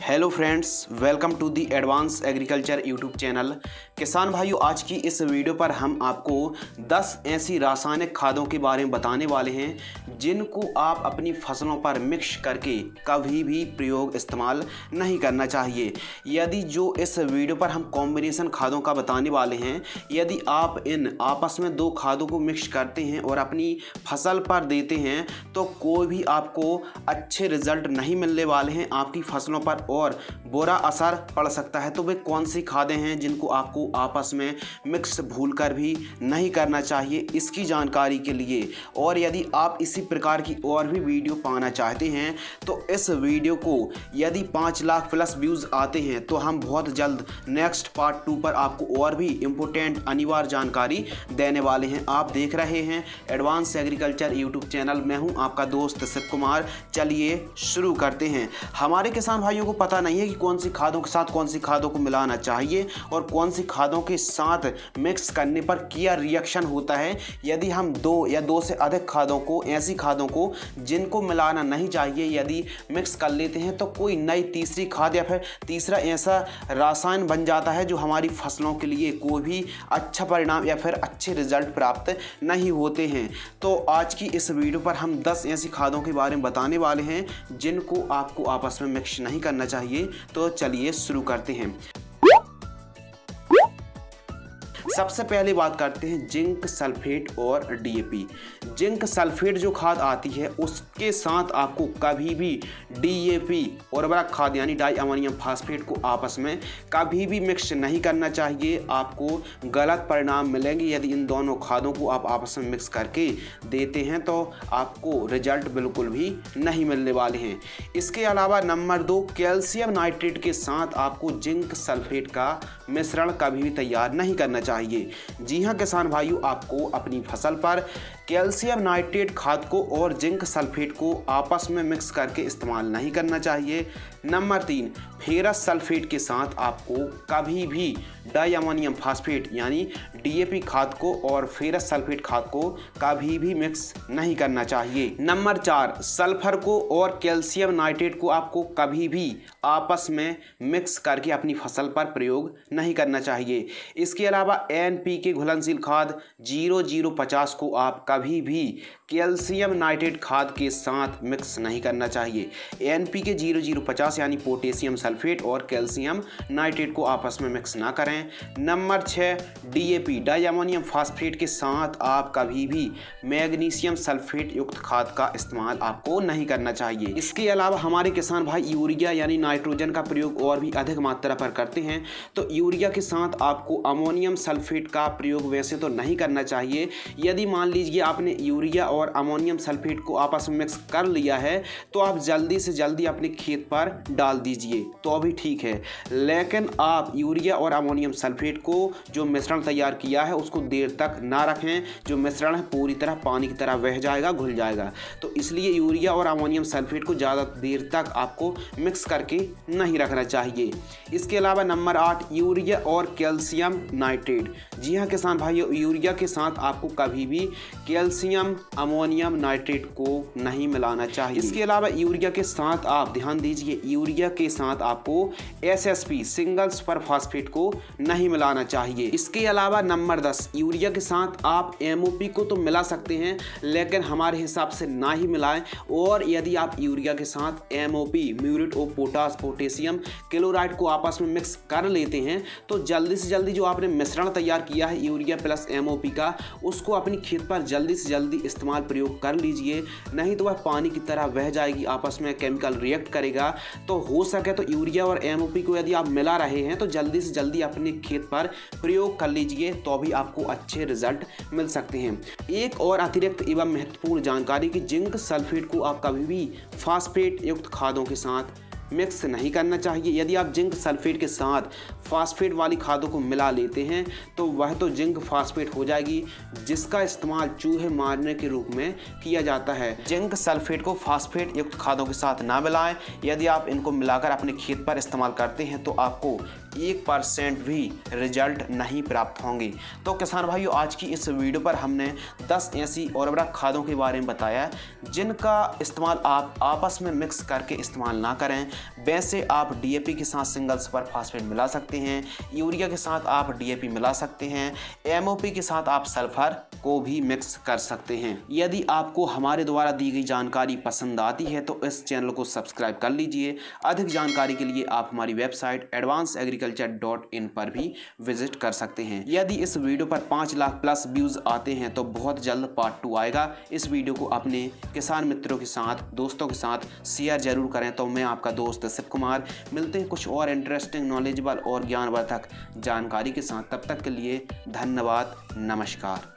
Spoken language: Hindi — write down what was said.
Hello friends, welcome to the advance agriculture YouTube channel. किसान भाइयों, आज की इस वीडियो पर हम आपको 10 ऐसी रासायनिक खादों के बारे में बताने वाले हैं जिनको आप अपनी फसलों पर मिक्स करके कभी भी प्रयोग इस्तेमाल नहीं करना चाहिए। यदि जो इस वीडियो पर हम कॉम्बिनेशन खादों का बताने वाले हैं, यदि आप इन आपस में दो खादों को मिक्स करते हैं और अपनी फसल पर देते हैं तो कोई भी आपको अच्छे रिजल्ट नहीं मिलने वाले हैं, आपकी फसलों पर और बुरा असर पड़ सकता है। तो वे कौन सी खादें हैं जिनको आपको आपस में मिक्स भूलकर भी नहीं करना चाहिए, इसकी जानकारी के लिए और यदि आप इसी प्रकार की और भी वीडियो पाना चाहते हैं तो इस वीडियो को यदि 5 लाख प्लस व्यूज़ आते हैं तो हम बहुत जल्द नेक्स्ट पार्ट 2 पर आपको और भी इम्पोर्टेंट अनिवार्य जानकारी देने वाले हैं। आप देख रहे हैं एडवांस एग्रीकल्चर यूट्यूब चैनल। मैं हूं आपका दोस्त शिव कुमार। चलिए शुरू करते हैं। हमारे किसान भाइयों को पता नहीं है कि कौन सी खादों के साथ कौन सी खादों को मिलाना चाहिए और कौन सी खादों के साथ मिक्स करने पर क्या रिएक्शन होता है। यदि हम 2 या 2 से अधिक खादों को, ऐसी खादों को जिनको मिलाना नहीं चाहिए, यदि मिक्स कर लेते हैं तो कोई नई तीसरी खाद या फिर तीसरा ऐसा रासायन बन जाता है जो हमारी फसलों के लिए कोई भी अच्छा परिणाम या फिर अच्छे रिजल्ट प्राप्त नहीं होते हैं। तो आज की इस वीडियो पर हम 10 ऐसी खादों के बारे में बताने वाले हैं जिनको आपको आपस में मिक्स नहीं करना चाहिए। तो चलिए शुरू करते हैं। सबसे पहले बात करते हैं जिंक सल्फेट और डीएपी। जिंक सल्फेट जो खाद आती है उसके साथ आपको कभी भी डीएपी उर्वरक खाद यानी डाई अमोनियम फास्फेट को आपस में कभी भी मिक्स नहीं करना चाहिए। आपको गलत परिणाम मिलेंगे यदि इन दोनों खादों को आप आपस में मिक्स करके देते हैं तो आपको रिजल्ट बिल्कुल भी नहीं मिलने वाले हैं। इसके अलावा नंबर 2, कैल्शियम नाइट्रेट के साथ आपको जिंक सल्फेट का मिश्रण कभी भी तैयार नहीं करना चाहिए। जी हाँ किसान भाइयों, आपको अपनी फसल पर कैल्शियम नाइट्रेट खाद को और जिंक सल्फेट को आपस में मिक्स करके इस्तेमाल नहीं करना चाहिए। नंबर 3, फेरस सल्फेट के साथ आपको कभी भी डाई अमोनियम फास्फेट यानी डीएपी खाद को और फेरस सल्फेट खाद को कभी भी मिक्स नहीं करना चाहिए। नंबर 4, सल्फर को और कैल्शियम नाइट्रेट को आपको कभी भी आपस में मिक्स करके अपनी फसल पर प्रयोग नहीं करना चाहिए। इसके अलावा एनपीके घुलनशील खाद 0050 को आप कभी भी कैल्शियम नाइट्रेट खाद के साथ मिक्स नहीं करना चाहिए। एनपीके 0050 यानी पोटेशियम सल्फेट और कैल्शियम नाइट्रेट को आपस में मिक्स ना करें। Number 6, DAP di ammonium phosphate के साथ आप कभी भी मैग्नीशियम सल्फेट युक्त खाद का इस्तेमाल आपको नहीं करना चाहिए। इसके अलावा हमारे किसान भाई यूरिया यानी नाइट्रोजन का प्रयोग और भी अधिक मात्रा पर करते हैं, तो यूरिया के साथ आपको अमोनियम सल्फेट का प्रयोग वैसे तो नहीं करना चाहिए। यदि मान लीजिए आपने यूरिया और अमोनियम सल्फेट को आपस में मिक्स कर लिया है तो आप जल्दी से जल्दी अपने खेत पर डाल दीजिए तो अभी ठीक है, लेकिन आप यूरिया और अमोनियम सल्फेट को जो मिश्रण तैयार किया है उसको देर तक ना रखें। जो मिश्रण है पूरी तरह पानी की तरह बह जाएगा, घुल जाएगा। तो इसलिए यूरिया और अमोनियम सल्फेट को ज़्यादा देर तक आपको मिक्स करके नहीं रखना चाहिए। इसके अलावा नंबर 8, यूरिया और कैल्शियम नाइट्रेट। जी हाँ किसान भाइयों, यूरिया के साथ आपको कभी भी कैल्शियम अमोनियम नाइट्रेट को नहीं मिलाना चाहिए। इसके अलावा यूरिया के साथ आप ध्यान दीजिए, यूरिया के साथ आपको एसएसपी सिंगल सुपर फास्फेट को नहीं मिलाना चाहिए। इसके अलावा नंबर 10, यूरिया के साथ आप एमओपी को तो मिला सकते हैं लेकिन हमारे हिसाब से ना ही मिलाएं। और यदि आप यूरिया के साथ MOP muriate of potash potassium chloride को आपस में मिक्स कर लेते हैं तो जल्दी से जल्दी जो आपने मिश्रण तैयार किया है यूरिया प्लस एमओपी का, उसको अपनी खेत पर जल्दी से जल्दी इस्तेमाल प्रयोग कर लीजिए, नहीं तो वह पानी की तरह बह जाएगी, आपस में केमिकल रिएक्ट करेगा। तो हो सके तो यूरिया और एमओपी को यदि आप मिला रहे हैं तो जल्दी से जल्दी अपने खेत पर प्रयोग कर लीजिए, तो भी आपको अच्छे रिजल्ट मिल सकते हैं। एक और अतिरिक्त एवं महत्वपूर्ण जानकारी कि जिंक सल्फेट को आप कभी भी फास्फेट युक्त खादों के साथ मिक्स नहीं करना चाहिए। यदि आप जिंक सल्फेट के साथ फास्फेट वाली खादों को मिला लेते हैं तो वह तो जिंक फास्फेट हो जाएगी जिसका इस्तेमाल चूहे मारने के रूप में किया जाता है। जिंक सल्फेट को फास्फेट युक्त खादों के साथ ना मिलाएं। यदि आप इनको मिलाकर अपने खेत पर इस्तेमाल करते हैं तो आपको 1% भी रिजल्ट नहीं प्राप्त होंगे। तो किसान भाइयों, आज की इस वीडियो पर हमने 10 ऐसी उर्वरक खादों के बारे में बताया जिनका इस्तेमाल आप आपस में मिक्स करके इस्तेमाल ना करें। वैसे आप डीएपी के साथ सिंगल सुपर फास्फेट मिला सकते हैं, यूरिया के साथ आप डीएपी मिला सकते हैं, एमओपी के साथ आप सल्फर को भी मिक्स कर सकते हैं। यदि आपको हमारे द्वारा दी गई जानकारी पसंद आती है तो इस चैनल को सब्सक्राइब कर लीजिए। अधिक जानकारी के लिए आप हमारी वेबसाइट advanceagriculture.in पर भी विजिट कर सकते हैं। यदि इस वीडियो पर 5 लाख प्लस व्यूज़ आते हैं तो बहुत जल्द पार्ट 2 आएगा। इस वीडियो को अपने किसान मित्रों के साथ, दोस्तों के साथ शेयर जरूर करें। तो मैं आपका दोस्त शिव कुमार, मिलते हैं कुछ और इंटरेस्टिंग, नॉलेजेबल और ज्ञानवर्धक जानकारी के साथ। तब तक के लिए धन्यवाद, नमस्कार।